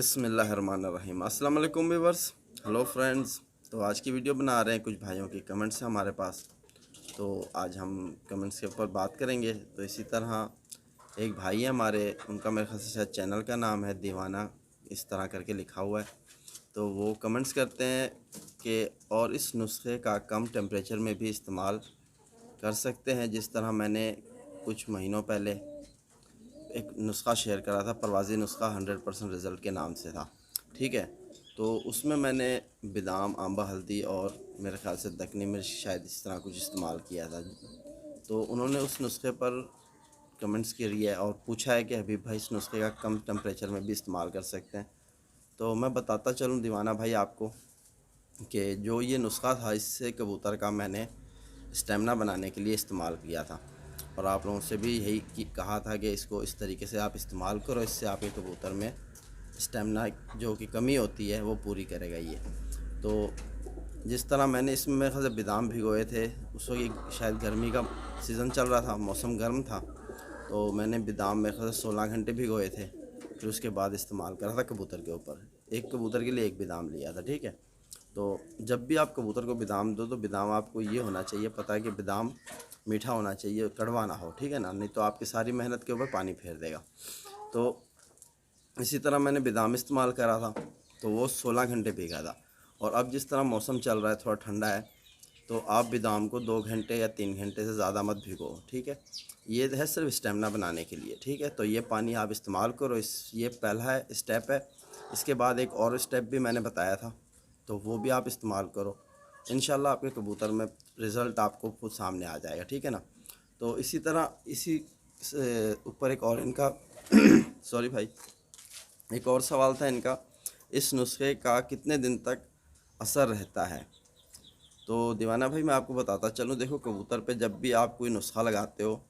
बिस्मिल्लाहिर्रहमानिर्रहीम। अस्सलाम वालेकुम व्यूअर्स, हेलो फ्रेंड्स। तो आज की वीडियो बना रहे हैं, कुछ भाइयों की कमेंट्स हैं हमारे पास, तो आज हम कमेंट्स के ऊपर बात करेंगे। तो इसी तरह एक भाई है हमारे, उनका मेरे ख्याल से शायद चैनल का नाम है दीवाना, इस तरह करके लिखा हुआ है। तो वो कमेंट्स करते हैं कि और इस नुस्खे का कम टेम्परेचर में भी इस्तेमाल कर सकते हैं, जिस तरह मैंने कुछ महीनों पहले एक नुस्खा शेयर करा था, परवाज़ी नुस्खा 100% रिज़ल्ट के नाम से था। ठीक है, तो उसमें मैंने बादाम, आंबा, हल्दी और मेरे ख़्याल से दक्कनी मिर्च शायद इस तरह कुछ इस्तेमाल किया था। तो उन्होंने उस नुस्खे पर कमेंट्स किए और पूछा है कि हबीब भाई इस नुस्खे का कम टेम्परेचर में भी इस्तेमाल कर सकते हैं। तो मैं बताता चलूँ दीवाना भाई आपको कि जो ये नुस्खा था, इससे कबूतर का मैंने स्टेमिना बनाने के लिए इस्तेमाल किया था, और आप लोगों से भी यही कहा था कि इसको इस तरीके से आप इस्तेमाल करो, इससे आपके कबूतर में स्टेमिना जो कि कमी होती है वो पूरी करेगा ये। तो जिस तरह मैंने इसमें मेरे ख्याल से बादाम भिगोए थे, उस वक्त शायद गर्मी का सीज़न चल रहा था, मौसम गर्म था, तो मैंने बादाम मेरे ख्याल से 16 घंटे भिगोए थे, फिर उसके बाद इस्तेमाल करा था कबूतर के ऊपर। एक कबूतर के लिए एक बादाम लिया था। ठीक है, तो जब भी आप कबूतर को बादाम दो तो बादाम आपको ये होना चाहिए, पता है कि बादाम मीठा होना चाहिए, कड़वा ना हो। ठीक है ना, नहीं तो आपकी सारी मेहनत के ऊपर पानी फेर देगा। तो इसी तरह मैंने बादाम इस्तेमाल करा था, तो वो 16 घंटे भीगा था। और अब जिस तरह मौसम चल रहा है, थोड़ा ठंडा है, तो आप बादाम को 2 घंटे या 3 घंटे से ज़्यादा मत भिगो। ठीक है, ये है सिर्फ स्टेमिना बनाने के लिए। ठीक है, तो ये पानी आप इस्तेमाल करो, ये पहला स्टेप है। इसके बाद एक और स्टेप भी मैंने बताया था, तो वो भी आप इस्तेमाल करो। इंशाल्लाह आपके कबूतर में रिज़ल्ट आपको खुद सामने आ जाएगा। ठीक है ना। तो इसी तरह इसी ऊपर एक और इनका सॉरी भाई, एक और सवाल था इनका, इस नुस्खे का कितने दिन तक असर रहता है। तो दीवाना भाई मैं आपको बताता चलूँ, देखो कबूतर पे जब भी आप कोई नुस्खा लगाते हो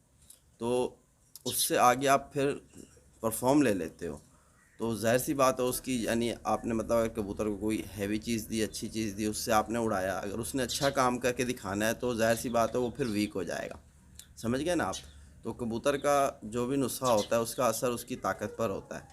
तो उससे आगे आप फिर परफॉर्म ले लेते हो, तो ज़ाहिर सी बात है उसकी, यानी आपने मतलब अगर कबूतर को कोई हैवी चीज़ दी, अच्छी चीज़ दी, उससे आपने उड़ाया, अगर उसने अच्छा काम करके दिखाना है तो ज़ाहिर सी बात है वो फिर वीक हो जाएगा। समझ गए ना आप। तो कबूतर का जो भी नुस्खा होता है उसका असर उसकी ताकत पर होता है।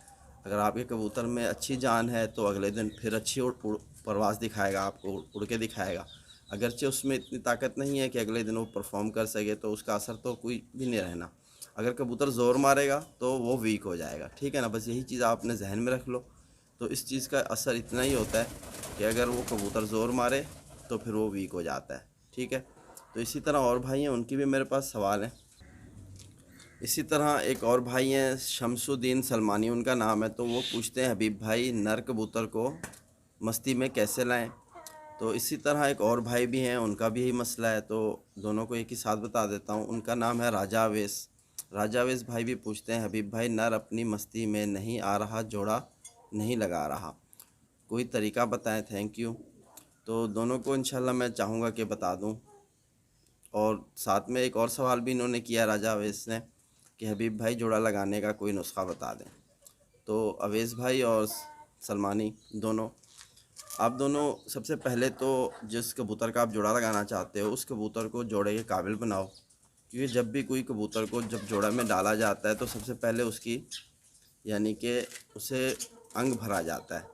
अगर आपके कबूतर में अच्छी जान है तो अगले दिन फिर अच्छी परवाज़ दिखाएगा, आपको उड़ के दिखाएगा। अगरचे उसमें इतनी ताकत नहीं है कि अगले दिन वो परफॉर्म कर सके, तो उसका असर तो कोई भी नहीं रहना। अगर कबूतर ज़ोर मारेगा तो वो वीक हो जाएगा। ठीक है ना, बस यही चीज़ आप अपने जहन में रख लो। तो इस चीज़ का असर इतना ही होता है कि अगर वो कबूतर ज़ोर मारे तो फिर वो वीक हो जाता है। ठीक है, तो इसी तरह और भाई हैं, उनकी भी मेरे पास सवाल हैं। इसी तरह एक और भाई हैं, शमसुद्दीन सलमानी उनका नाम है, तो वो पूछते हैं हबीब भाई नर कबूतर को मस्ती में कैसे लाएं। तो इसी तरह एक और भाई भी हैं, उनका भी यही मसला है, तो दोनों को एक ही साथ बता देता हूँ। उनका नाम है राजा अवेस। राजा अवेस भाई भी पूछते हैं हबीब भाई नर अपनी मस्ती में नहीं आ रहा, जोड़ा नहीं लगा रहा, कोई तरीका बताएं, थैंक यू। तो दोनों को इंशाल्लाह मैं चाहूँगा कि बता दूँ। और साथ में एक और सवाल भी इन्होंने किया राजा अवेस ने कि हबीब भाई जोड़ा लगाने का कोई नुस्खा बता दें। तो अवेस भाई और सलमानी दोनों, आप दोनों सबसे पहले तो जिस कबूतर का आप जोड़ा लगाना चाहते हो उस कबूतर को जोड़े के काबिल बनाओ, क्योंकि जब भी कोई कबूतर को जब जोड़ा में डाला जाता है तो सबसे पहले उसकी, यानी कि उसे अंग भरा जाता है।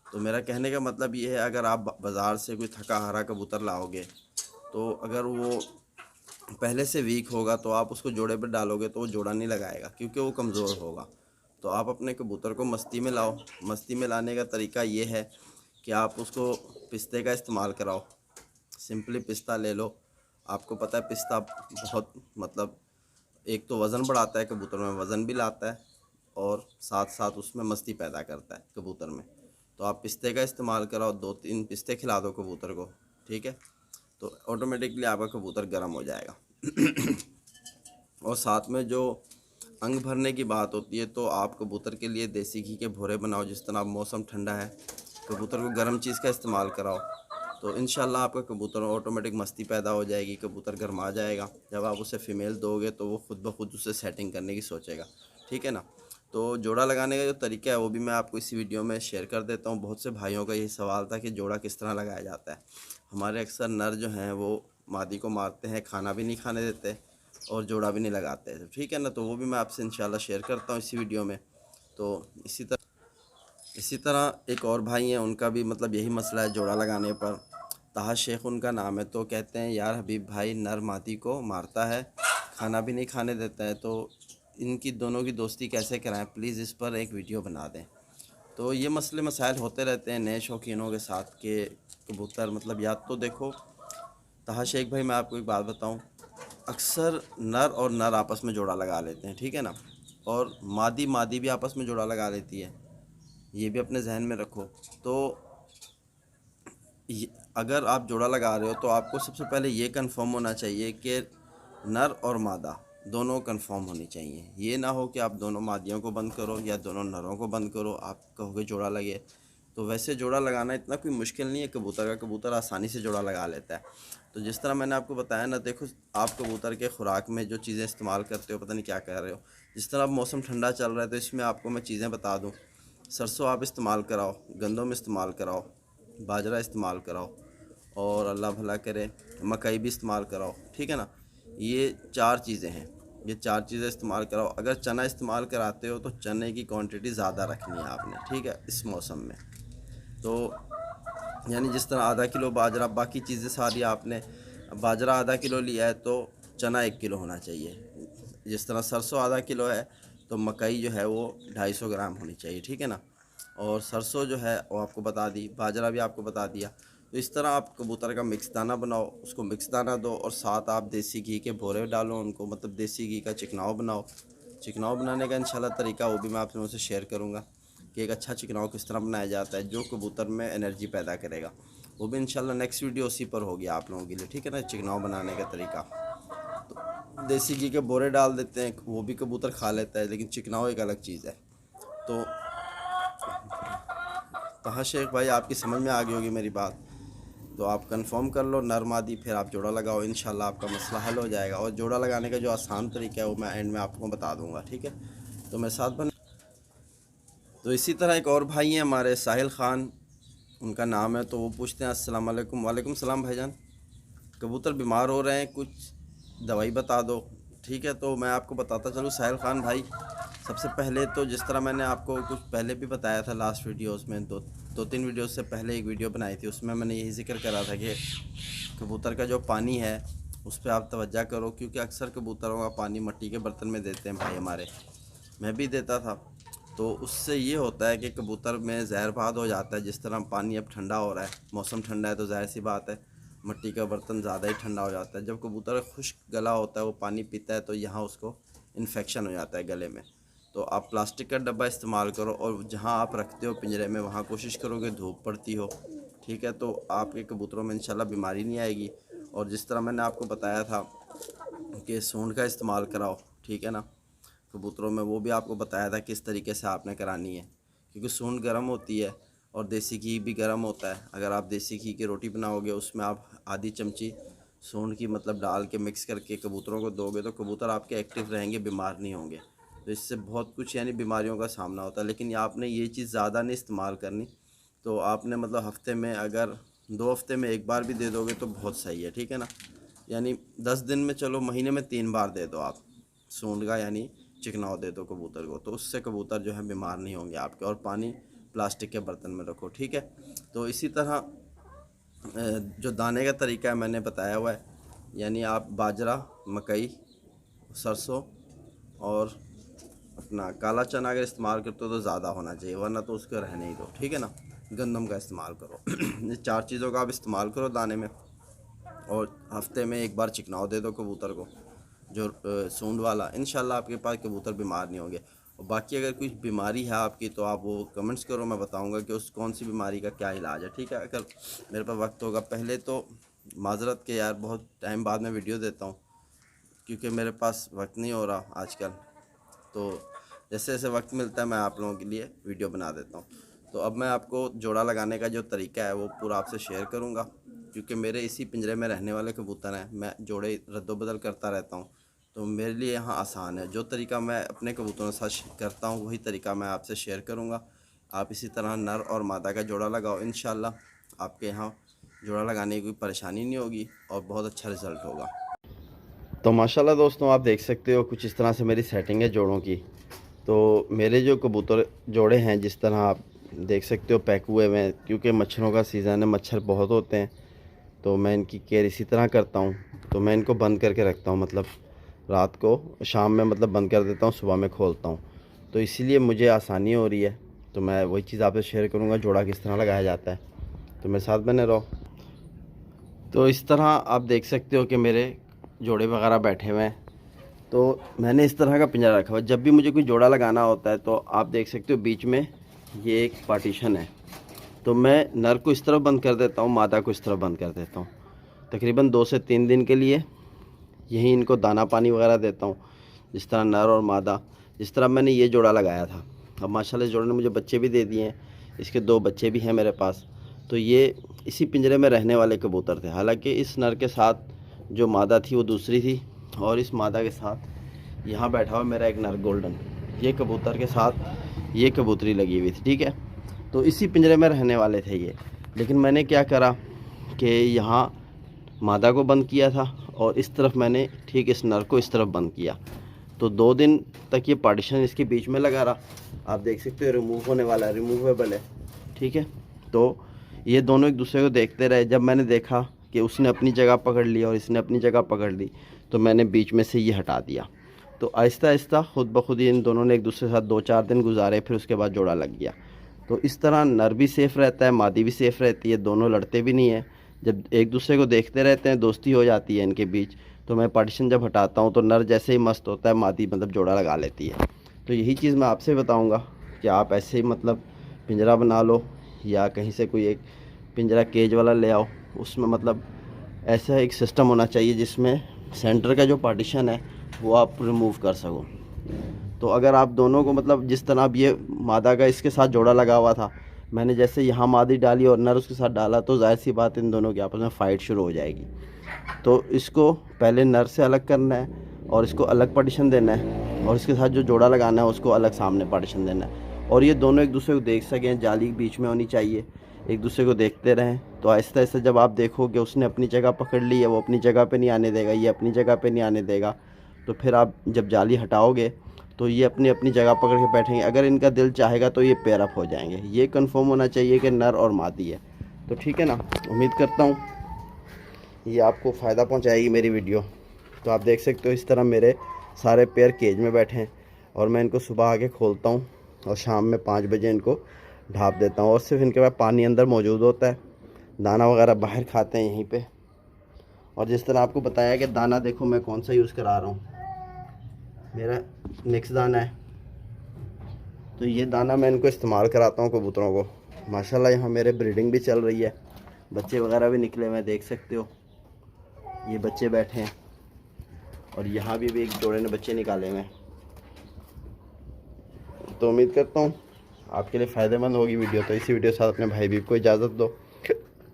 तो मेरा कहने का मतलब ये है, अगर आप बाज़ार से कोई थका हारा कबूतर लाओगे तो अगर वो पहले से वीक होगा तो आप उसको जोड़े पर डालोगे तो वो जोड़ा नहीं लगाएगा, क्योंकि वो कमज़ोर होगा। तो आप अपने कबूतर को मस्ती में लाओ। मस्ती में लाने का तरीका ये है कि आप उसको पिस्ते का इस्तेमाल कराओ। सिंपली पिस्ता ले लो। आपको पता है पिस्ता बहुत मतलब एक तो वज़न बढ़ाता है, कबूतर में वज़न भी लाता है, और साथ साथ उसमें मस्ती पैदा करता है कबूतर में। तो आप पिस्ते का इस्तेमाल कराओ, 2-3 पिस्ते खिला दो कबूतर को। ठीक है, तो ऑटोमेटिकली आपका कबूतर गर्म हो जाएगा। और साथ में जो अंग भरने की बात होती है, तो आप कबूतर के लिए देसी घी के भोरे बनाओ। जिस तरह मौसम ठंडा है, कबूतर को गर्म चीज़ का इस्तेमाल कराओ, तो इंशाल्लाह आपका कबूतर ऑटोमेटिक मस्ती पैदा हो जाएगी, कबूतर गर्मा जाएगा। जब आप उसे फ़ीमेल दोगे तो वो खुद ब खुद उसे सेटिंग करने की सोचेगा। ठीक है ना। तो जोड़ा लगाने का जो तरीका है वो भी मैं आपको इसी वीडियो में शेयर कर देता हूँ। बहुत से भाइयों का यही सवाल था कि जोड़ा किस तरह लगाया जाता है। हमारे अक्सर नर जो हैं वो मादी को मारते हैं, खाना भी नहीं खाने देते और जोड़ा भी नहीं लगाते। ठीक है ना, तो वो भी मैं आपसे इंशाल्लाह शेयर करता हूँ इसी वीडियो में। तो इसी तरह इसी तरह एक और भाई हैं, उनका भी मतलब यही मसला है जोड़ा लगाने पर। ताहा शेख उनका नाम है। तो कहते हैं यार हबीब भाई नर मादी को मारता है, खाना भी नहीं खाने देता है, तो इनकी दोनों की दोस्ती कैसे कराएं, प्लीज़ इस पर एक वीडियो बना दें। तो ये मसले मसाइल होते रहते हैं नए शौकीनों के साथ के कबूतर मतलब याद तो देखो ताहा शेख भाई, मैं आपको एक बात बताऊं, अक्सर नर और नर आपस में जोड़ा लगा लेते हैं, ठीक है ना, और मादी मादी भी आपस में जोड़ा लगा लेती है, ये भी अपने जहन में रखो। तो अगर आप जोड़ा लगा रहे हो तो आपको सबसे पहले ये कंफर्म होना चाहिए कि नर और मादा दोनों कंफर्म होनी चाहिए। ये ना हो कि आप दोनों मादियों को बंद करो या दोनों नरों को बंद करो, आप कहोगे जोड़ा लगे। तो वैसे जोड़ा लगाना इतना कोई मुश्किल नहीं है कबूतर का, कबूतर आसानी से जोड़ा लगा लेता है। तो जिस तरह मैंने आपको बताया ना, देखो आप कबूतर के खुराक में जो चीज़ें इस्तेमाल करते हो पता नहीं क्या कर रहे हो। जिस तरह अब मौसम ठंडा चल रहा है तो इसमें आपको मैं चीज़ें बता दूँ। सरसों आप इस्तेमाल कराओ, गंदम इस्तेमाल कराओ, बाजरा इस्तेमाल कराओ, और अल्लाह भला करे मकई भी इस्तेमाल कराओ, ठीक है ना। ये 4 चीज़ें हैं, ये 4 चीज़ें इस्तेमाल कराओ। अगर चना इस्तेमाल कराते हो तो चने की क्वांटिटी ज़्यादा रखनी है आपने, ठीक है, इस मौसम में। तो यानी जिस तरह आधा किलो बाजरा, बाकी चीज़ें सारी आपने, बाजरा आधा किलो लिया है तो चना 1 किलो होना चाहिए। जिस तरह सरसों आधा किलो है तो मकई जो है वो 250 ग्राम होनी चाहिए, ठीक है ना। और सरसों जो है वो आपको बता दी, बाजरा भी आपको बता दिया। तो इस तरह आप कबूतर का मिक्स दाना बनाओ, उसको मिक्स दाना दो, और साथ आप देसी घी के भोरे डालो उनको, मतलब देसी घी का चिकनाव बनाओ। चिकनाव बनाने का इंशाल्लाह तरीका वो भी मैं आप लोगों से शेयर करूँगा कि एक अच्छा चिकनाव किस तरह बनाया जाता है जो कबूतर में एनर्जी पैदा करेगा। वो भी इंशाल्लाह नेक्स्ट वीडियो उसी पर होगी आप लोगों के लिए, ठीक है ना, चिकनाव बनाने का तरीका। तो देसी घी के बोरे डाल देते हैं, वो भी कबूतर खा लेता है, लेकिन चिकनाव एक अलग चीज़ है। तो हाँ शेख भाई, आपकी समझ में आ गई होगी मेरी बात। तो आप कंफर्म कर लो नर मादी, फिर आप जोड़ा लगाओ, इंशाल्लाह आपका मसला हल हो जाएगा। और जोड़ा लगाने का जो आसान तरीका है वो मैं एंड में आपको बता दूंगा, ठीक है। तो मेरे साथ बने। तो इसी तरह एक और भाई हैं हमारे, साहिल ख़ान उनका नाम है। तो वो पूछते हैं अस्सलाम वालेकुम। वालेकुम सलाम भाईजान, कबूतर बीमार हो रहे हैं, कुछ दवाई बता दो, ठीक है। तो मैं आपको बताता चलूँ साहिल ख़ान भाई, सबसे पहले तो जिस तरह मैंने आपको कुछ पहले भी बताया था लास्ट वीडियोस में, दो तीन वीडियोस से पहले एक वीडियो बनाई थी, उसमें मैंने यही जिक्र करा था कि कबूतर का जो पानी है उस पर आप तवज्जो करो, क्योंकि अक्सर कबूतरों का पानी मिट्टी के बर्तन में देते हैं भाई हमारे, मैं भी देता था। तो उससे ये होता है कि कबूतर में जहरबाद हो जाता है। जिस तरह पानी अब ठंडा हो रहा है, मौसम ठंडा है, तो जाहिर सी बात है मिट्टी का बर्तन ज़्यादा ही ठंडा हो जाता है। जब कबूतर खुश्क गला होता है वो पानी पीता है तो यहाँ उसको इन्फेक्शन हो जाता है गले में। तो आप प्लास्टिक का डब्बा इस्तेमाल करो, और जहाँ आप रखते हो पिंजरे में वहाँ कोशिश करो कि धूप पड़ती हो, ठीक है। तो आपके कबूतरों में इंशाल्लाह बीमारी नहीं आएगी। और जिस तरह मैंने आपको बताया था कि सूंड का इस्तेमाल कराओ, ठीक है ना, कबूतरों में, वो भी आपको बताया था किस तरीके से आपने करानी है, क्योंकि सूंड गर्म होती है और देसी घी भी गर्म होता है। अगर आप देसी घी की रोटी बनाओगे उसमें आप आधी चमची सूंड की मतलब डाल के मिक्स करके कबूतरों को दोगे तो कबूतर आपके एक्टिव रहेंगे, बीमार नहीं होंगे। तो इससे बहुत कुछ यानी बीमारियों का सामना होता है। लेकिन आपने ये चीज़ ज़्यादा नहीं इस्तेमाल करनी। तो आपने मतलब हफ्ते में अगर 2 हफ्ते में 1 बार भी दे दोगे तो बहुत सही है, ठीक है ना। यानी 10 दिन में, चलो महीने में 3 बार दे दो आप सूंड का, यानी चिकनाव दे दो कबूतर को, तो उससे कबूतर जो है बीमार नहीं होंगे आपके। और पानी प्लास्टिक के बर्तन में रखो, ठीक है। तो इसी तरह जो दाने का तरीका है मैंने बताया हुआ है, यानी आप बाजरा, मकई, सरसों और अपना काला चना अगर इस्तेमाल करते हो तो ज़्यादा होना चाहिए, वरना तो उसको रहने ही दो, ठीक है ना। गंदम का इस्तेमाल करो ये 4 चीज़ों का आप इस्तेमाल करो दाने में। और हफ्ते में 1 बार चिकनाव दे दो कबूतर को, जो सूंड वाला, इंशाल्लाह आपके पास कबूतर बीमार नहीं होंगे। और बाकी अगर कुछ बीमारी है आपकी तो आप वो कमेंट्स करो, मैं बताऊंगा कि उस कौन सी बीमारी का क्या इलाज है, ठीक है। अगर मेरे पास वक्त होगा, पहले तो माजरत के यार बहुत टाइम बाद में वीडियो देता हूँ, क्योंकि मेरे पास वक्त नहीं हो रहा आजकल। तो जैसे जैसे वक्त मिलता है मैं आप लोगों के लिए वीडियो बना देता हूँ। तो अब मैं आपको जोड़ा लगाने का जो तरीका है वो पूरा आपसे शेयर करूँगा, क्योंकि मेरे इसी पिंजरे में रहने वाले कबूतर हैं, मैं जोड़े रद्दोबदल करता रहता हूँ। तो मेरे लिए यहाँ आसान है, जो तरीका मैं अपने कबूतरों के साथ करता हूँ वही तरीका मैं आपसे शेयर करूँगा। आप इसी तरह नर और मादा का जोड़ा लगाओ, इंशाल्लाह आपके यहाँ जोड़ा लगाने की कोई परेशानी नहीं होगी और बहुत अच्छा रिज़ल्ट होगा। तो माशाल्लाह दोस्तों, आप देख सकते हो कुछ इस तरह से मेरी सेटिंग है जोड़ों की। तो मेरे जो कबूतर जोड़े हैं, जिस तरह आप देख सकते हो पैक हुए हुए हैं, क्योंकि मच्छरों का सीज़न है, मच्छर बहुत होते हैं। तो मैं इनकी केयर इसी तरह करता हूँ। तो मैं इनको बंद करके रखता हूँ, मतलब रात को शाम में मतलब बंद कर देता हूँ, सुबह में खोलता हूँ। तो इसीलिए मुझे आसानी हो रही है। तो मैं वही चीज़ आपसे शेयर करूँगा, जोड़ा किस तरह लगाया जाता है। तो मेरे साथ बने रहो। तो इस तरह आप देख सकते हो कि मेरे जोड़े वगैरह बैठे हुए हैं। तो मैंने इस तरह का पिंजरा रखा हुआ है। जब भी मुझे कोई जोड़ा लगाना होता है तो आप देख सकते हो बीच में ये एक पार्टीशन है। तो मैं नर को इस तरफ बंद कर देता हूँ, मादा को इस तरफ बंद कर देता हूँ। तकरीबन 2 से 3 दिन के लिए यहीं इनको दाना पानी वगैरह देता हूँ, जिस तरह नर और मादा, जिस तरह मैंने ये जोड़ा लगाया था। अब माशाल्लाह इस जोड़े ने मुझे बच्चे भी दे दिए हैं, इसके 2 बच्चे भी हैं मेरे पास। तो ये इसी पिंजरे में रहने वाले कबूतर थे। हालांकि इस नर के साथ जो मादा थी वो दूसरी थी, और इस मादा के साथ यहाँ बैठा हुआ मेरा एक नर गोल्डन, ये कबूतर के साथ ये कबूतरी लगी हुई थी। ठीक है, तो इसी पिंजरे में रहने वाले थे ये। लेकिन मैंने क्या करा कि यहाँ मादा को बंद किया था और इस तरफ मैंने ठीक इस नर को इस तरफ बंद किया। तो 2 दिन तक ये पार्टीशन इसके बीच में लगा रहा। आप देख सकते हो रिमूव होने वाला है, रिमूवेबल है। ठीक है, तो ये दोनों एक दूसरे को देखते रहे। जब मैंने देखा कि उसने अपनी जगह पकड़ ली और इसने अपनी जगह पकड़ ली, तो मैंने बीच में से ये हटा दिया। तो आहिस्ता आहिस्ता खुद ब खुद इन दोनों ने एक दूसरे के साथ 2-4 दिन गुजारे, फिर उसके बाद जोड़ा लग गया। तो इस तरह नर भी सेफ़ रहता है, मादी भी सेफ़ रहती है, दोनों लड़ते भी नहीं हैं। जब एक दूसरे को देखते रहते हैं, दोस्ती हो जाती है इनके बीच। तो मैं पार्टीशन जब हटाता हूँ तो नर जैसे ही मस्त होता है, मादी मतलब जोड़ा लगा लेती है। तो यही चीज़ मैं आपसे बताऊँगा कि आप ऐसे ही मतलब पिंजरा बना लो, या कहीं से कोई एक पिंजरा केज वाला ले आओ। उसमें मतलब ऐसा एक सिस्टम होना चाहिए जिसमें सेंटर का जो पार्टीशन है वो आप रिमूव कर सको। तो अगर आप दोनों को मतलब जिस तरह अब ये मादा का इसके साथ जोड़ा लगा हुआ था, मैंने जैसे यहाँ मादी डाली और नर उसके साथ डाला, तो जाहिर सी बात इन दोनों के आपस में फ़ाइट शुरू हो जाएगी। तो इसको पहले नर से अलग करना है और इसको अलग पार्टीशन देना है, और इसके साथ जो जोड़ा लगाना है उसको अलग सामने पार्टीशन देना है। और ये दोनों एक दूसरे को देख सकें, जाली बीच में होनी चाहिए, एक दूसरे को देखते रहें। तो आहिस्ता आहिस्ता जब आप देखोगे उसने अपनी जगह पकड़ ली है, वो अपनी जगह पे नहीं आने देगा, ये अपनी जगह पे नहीं आने देगा, तो फिर आप जब जाली हटाओगे तो ये अपनी अपनी जगह पकड़ के बैठेंगे। अगर इनका दिल चाहेगा तो ये पेयर अप हो जाएंगे। ये कंफर्म होना चाहिए कि नर और मादी है। तो ठीक है ना, उम्मीद करता हूँ ये आपको फ़ायदा पहुँचाएगी मेरी वीडियो। तो आप देख सकते हो इस तरह मेरे सारे पेयर केज में बैठे हैं, और मैं इनको सुबह आके खोलता हूँ और शाम में 5 बजे इनको ढाँप देता हूँ। और सिर्फ इनके पास पानी अंदर मौजूद होता है, दाना वगैरह बाहर खाते हैं यहीं पे। और जिस तरह आपको बताया कि दाना देखो मैं कौन सा यूज़ करा रहा हूँ, मेरा मिक्स दाना है। तो ये दाना मैं इनको इस्तेमाल कराता हूँ कबूतरों को। माशाल्लाह यहाँ मेरे ब्रीडिंग भी चल रही है, बच्चे वगैरह भी निकले हुए हैं, देख सकते हो ये बच्चे बैठे हैं, और यहाँ भी एक जोड़े ने बच्चे निकाले हुए हैं। तो उम्मीद करता हूँ आपके लिए फ़ायदेमंद होगी वीडियो। तो इसी वीडियो के साथ अपने भाई भी को इजाज़त दो।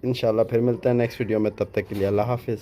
इंशाल्लाह फिर मिलते हैं नेक्स्ट वीडियो में, तब तक के लिए अल्लाह हाफिज़।